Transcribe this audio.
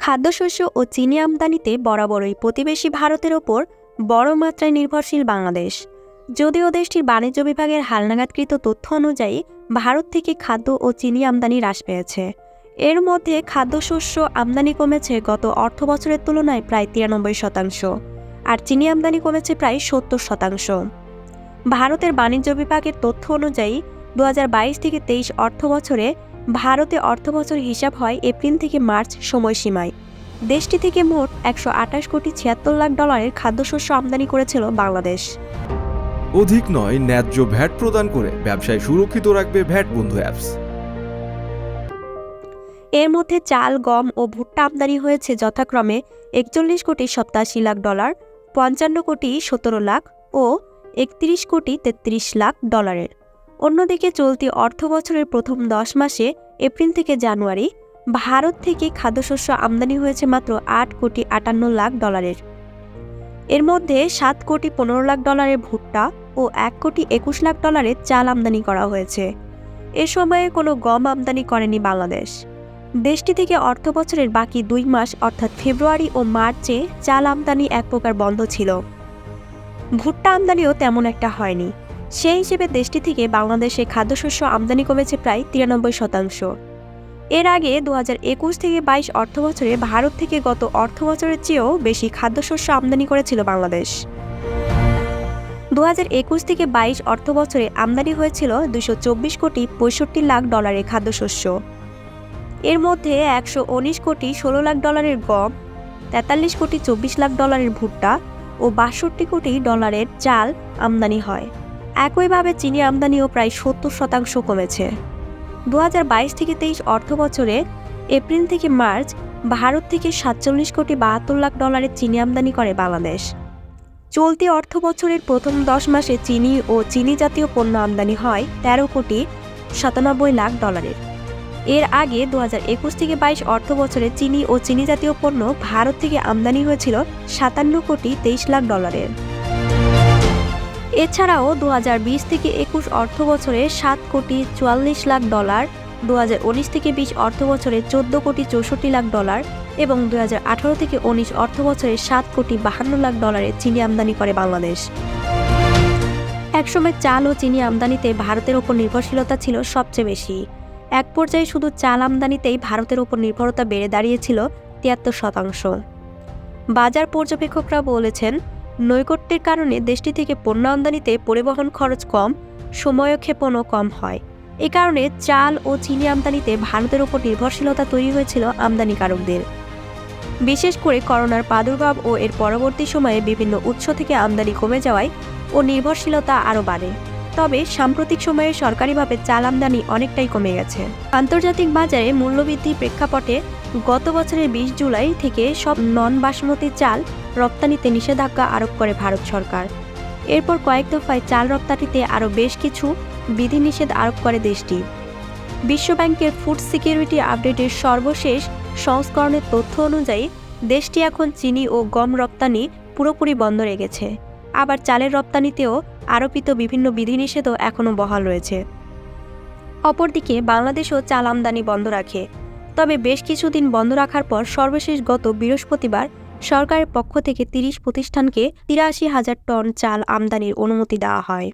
খাদ্যশস্য ও চিনি আমদানিতে বরাবরই প্রতিবেশী ভারতের ওপর বড় মাত্রায় নির্ভরশীল বাংলাদেশ। যদিও দেশটির বাণিজ্য বিভাগের হালনাগাদকৃত তথ্য অনুযায়ী ভারত থেকে খাদ্য ও চিনি আমদানি হ্রাস পেয়েছে। এর মধ্যে খাদ্যশস্য আমদানি কমেছে গত অর্থবছরের তুলনায় প্রায় 93%, আর চিনি আমদানি কমেছে প্রায় 70%। ভারতের বাণিজ্য বিভাগের তথ্য অনুযায়ী 2022 থেকে 23 অর্থবছরে ভারতে অর্থবছর হিসাব হয় এপ্রিল থেকে মার্চ সময়সীমায়। দেশটি থেকে মোট $128,76,00,000 খাদ্যশস্য আমদানি করেছিল বাংলাদেশ। অধিক নয়, ন্যায্য ভ্যাট প্রদান করে ব্যবসায় সুরক্ষিত রাখবে ভ্যাট বন্ধু অ্যাপস। এর মধ্যে চাল, গম ও ভুট্টা আমদানি হয়েছে যথাক্রমে $41,87,00,000, $55,17,00,000 ও $31,33,00,000। অন্যদিকে চলতি অর্থবছরের প্রথম 10 মাসে এপ্রিল থেকে জানুয়ারি ভারত থেকে খাদ্যশস্য আমদানি হয়েছে মাত্র $8,58,00,000। এর মধ্যে $7,15,00,000 ভুট্টা ও $1,21,00,000 চাল আমদানি করা হয়েছে। এ সময়ে কোনো গম আমদানি করেনি বাংলাদেশ। দেশটি থেকে অর্থবছরের বাকি 2 মাস অর্থাৎ ফেব্রুয়ারি ও মার্চে চাল আমদানি এক প্রকার বন্ধ ছিল। ভুট্টা আমদানিও তেমন একটা হয়নি। সেই হিসেবে দেশটি থেকে বাংলাদেশে খাদ্যশস্য আমদানি কমেছে প্রায় 93%। এর আগে 2021 থেকে 22 অর্থবছরে ভারত থেকে গত অর্থবছরের চেয়েও বেশি খাদ্যশস্য আমদানি করেছিল বাংলাদেশ। 2021 থেকে 22 অর্থবছরে আমদানি হয়েছিল $224,65,00,000 খাদ্যশস্য। এর মধ্যে $119,16,00,000 গম, $43,24,00,000 ভুট্টা ও $62,00,000 চাল আমদানি হয়। একইভাবে চিনি আমদানিও প্রায় 70% কমেছে। 2022 থেকে 23 অর্থবছরে এপ্রিল থেকে মার্চ ভারত থেকে $47,72,00,000 চিনি আমদানি করে বাংলাদেশ। চলতি অর্থবছরের প্রথম 10 মাসে চিনি ও চিনি জাতীয় পণ্য আমদানি হয় $13,97,00,000। এর আগে 2021 থেকে 22 অর্থবছরে চিনি ও চিনি জাতীয় পণ্য ভারত থেকে আমদানি হয়েছিল $57,23,00,000। এছাড়াও 2020 থেকে 21 অর্থবছরে $7,44,00,000, 2019 থেকে 20 অর্থবছরে $14,64,00,000 এবং 2018 থেকে 19 অর্থবছরে $7,52,00,000 চিনি আমদানি করে বাংলাদেশ। একসময় চাল ও চিনি আমদানিতে ভারতের ওপর নির্ভরশীলতা ছিল সবচেয়ে বেশি। এক পর্যায়ে শুধু চাল আমদানিতেই ভারতের ওপর নির্ভরতা বেড়ে দাঁড়িয়েছিল 73%। বাজার পর্যবেক্ষকরা বলেছেন, নৈকট্যের কারণে দেশটি থেকে পণ্য আমদানিতে পরিবহন খরচ কম, সময়ক্ষেপণও কম হয়। এ কারণে চাল ও চিনি আমদানিতে ভারতের ওপর নির্ভরশীলতা তৈরি হয়েছিল আমদানিকারকদের। বিশেষ করে করোনার প্রাদুর্ভাব ও এর পরবর্তী সময়ে বিভিন্ন উৎস থেকে আমদানি কমে যাওয়ায় ও নির্ভরশীলতা আরও বাড়ে। তবে সাম্প্রতিক সময়ে সরকারিভাবে চাল আমদানি অনেকটাই কমে গেছে। আন্তর্জাতিক বাজারে মূল্যবৃদ্ধির প্রেক্ষাপটে গত বছরের 20 জুলাই থেকে সব নন বাসমতি চাল রপ্তানিতে নিষেধাজ্ঞা আরোপ করে ভারত সরকার। এরপর কয়েক দফায় চাল রপ্তানিতে আরও বেশ কিছু বিধিনিষেধ আরোপ করে দেশটি। বিশ্বব্যাংকের ফুড সিকিউরিটি আপডেটের সর্বশেষ সংস্করণের তথ্য অনুযায়ী দেশটি এখন চিনি ও গম রপ্তানি পুরোপুরি বন্ধ রেখেছে। আবার চালের রপ্তানিতেও আরোপিত বিভিন্ন বিধিনিষেধও এখনও বহাল রয়েছে। অপরদিকে বাংলাদেশও চাল আমদানি বন্ধ রাখে। তবে বেশ কিছুদিন বন্ধ রাখার পর সর্বশেষ গত বৃহস্পতিবার সরকারের পক্ষ থেকে 30 প্রতিষ্ঠানকে 83,000 টন চাল আমদানির অনুমতি দেওয়া হয়।